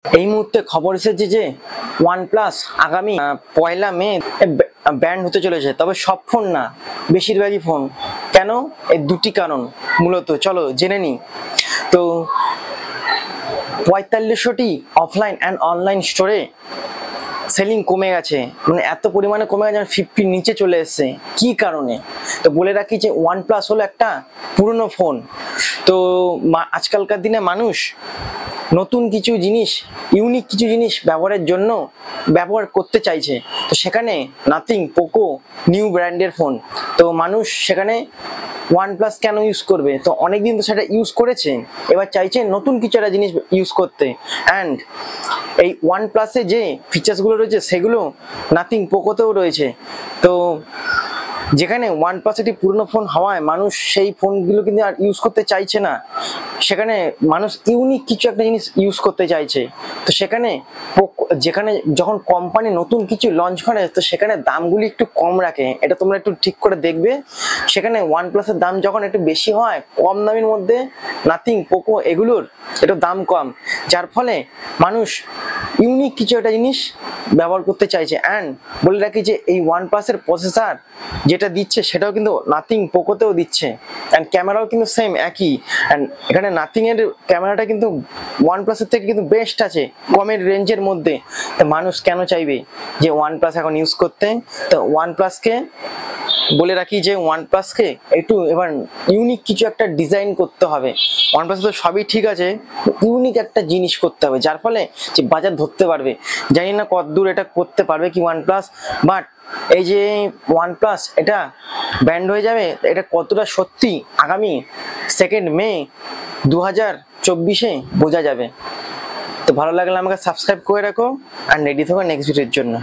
এই মুহূর্তে খবর এসেছে যে OnePlus আগামী 1লা মে ব্যান্ড হতে চলেছে, তবে সব ফোন না, বেশিরভাগই ফোন। কেন? এই দুটি কারণ মূলত, চলো জেনে নিই। তো 4500টি অফলাইন অ্যান্ড অনলাইন স্টোরে সেলিং কমে গেছে, মানে এত পরিমাণে কমে গেছে 50 নিচে চলে এসছে। কি কারণে? তো বলে রাখি যে OnePlus হলো একটা পুরনো ফোন। তো আজকালকার দিনে মানুষ নতুন কিছু জিনিস, ইউনিক কিছু জিনিস ব্যবহারের জন্য ব্যবহার করতে চাইছে। তো সেখানে নাথিং, পোকো নিউ ব্র্যান্ডের ফোন, তো মানুষ সেখানে OnePlus কেন ইউজ করবে? তো অনেকদিন তো সেটা ইউজ করেছে, এবার চাইছে নতুন কিছু একটা জিনিস ইউজ করতে। অ্যান্ড এই OnePlus-এ যে ফিচার্সগুলো রয়েছে সেগুলো নাথিং, পোকোতেও রয়েছে। তো যেখানে OnePlus একটি পুরনো ফোন হওয়ায় মানুষ সেই ফোনগুলো কিন্তু আর ইউজ করতে চাইছে না, সেখানে মানুষ ইউনিক কিছু একটা জিনিস ইউজ করতে চাইছে। তো সেখানে যেখানে যখন কোম্পানি নতুন কিছু লঞ্চ করে, তো সেখানে দামগুলি একটু কম রাখে, এটা তোমরা একটু ঠিক করে দেখবে। সেখানে OnePlus-এর দাম যখন একটু বেশি হয়, কম দামের মধ্যে নাথিং, পোকো এগুলোর একটু দাম কম, যার ফলে মানুষ ইউনিক কিছু একটা জিনিস ব্যবহার করতে চাইছে। অ্যান্ড বলে রাখি যে এই OnePlus-এর প্রসেসর যেটা দিচ্ছে সেটাও কিন্তু নাথিং, পোকোতেও দিচ্ছে। অ্যান্ড ক্যামেরাও কিন্তু সেম একই। অ্যান্ড এখানে নাথিং-এর ক্যামেরাটা কিন্তু OnePlus-এর থেকে কিন্তু বেস্ট আছে কমের রেঞ্জের মধ্যে। তো মানুষ কেন চাইবে যে OnePlus এখন ইউজ করতে? তো OnePlus-কে বলে রাখি যে OnePlus-কে একটু এবার ইউনিক কিছু একটা ডিজাইন করতে হবে। OnePlus তো সবই ঠিক আছে, ইউনিক একটা জিনিস করতে হবে, যার ফলে যে বাজার ধরতে পারবে। জানি না কতদূর এটা করতে পারবে কি OnePlus, বাট এই যে OnePlus এটা ব্যান্ড হয়ে যাবে, এটা কতটা সত্যি আগামী 2 মে 2024-এ বোঝা যাবে। তো ভালো লাগলে আমাকে সাবস্ক্রাইব করে রাখো আর রেডি থাকো নেক্সট ভিডিওর জন্য।